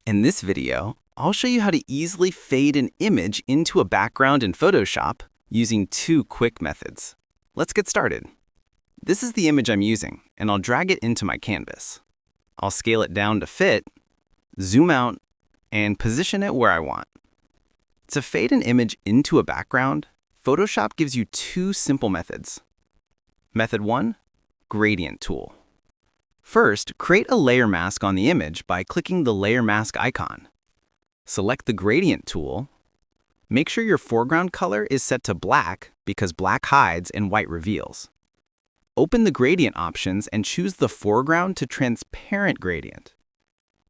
In this video, I'll show you how to easily fade an image into a background in Photoshop using two quick methods. Let's get started. This is the image I'm using, and I'll drag it into my canvas. I'll scale it down to fit, zoom out, and position it where I want. To fade an image into a background, Photoshop gives you two simple methods. Method 1, Gradient Tool. First, create a layer mask on the image by clicking the layer mask icon. Select the Gradient tool. Make sure your foreground color is set to black because black hides and white reveals. Open the gradient options and choose the foreground to transparent gradient.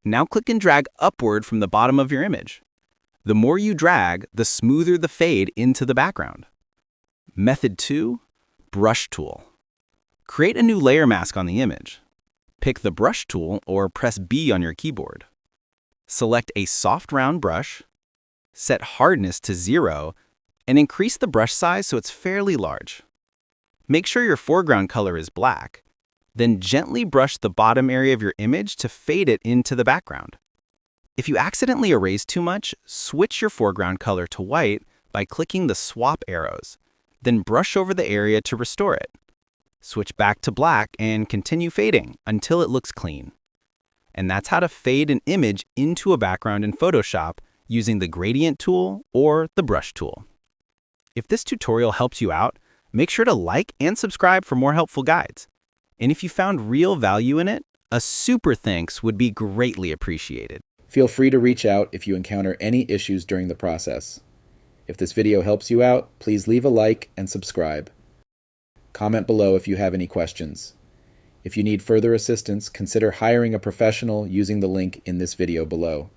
Now click and drag upward from the bottom of your image. The more you drag, the smoother the fade into the background. Method 2, Brush Tool. Create a new layer mask on the image. Pick the Brush tool or press B on your keyboard. Select a soft round brush, set hardness to 0, and increase the brush size so it's fairly large. Make sure your foreground color is black, then gently brush the bottom area of your image to fade it into the background. If you accidentally erase too much, switch your foreground color to white by clicking the swap arrows, then brush over the area to restore it. Switch back to black and continue fading until it looks clean. And that's how to fade an image into a background in Photoshop using the Gradient tool or the Brush tool. If this tutorial helps you out, make sure to like and subscribe for more helpful guides. And if you found real value in it, a super thanks would be greatly appreciated. Feel free to reach out if you encounter any issues during the process. If this video helps you out, please leave a like and subscribe. Comment below if you have any questions. If you need further assistance, consider hiring a professional using the link in this video below.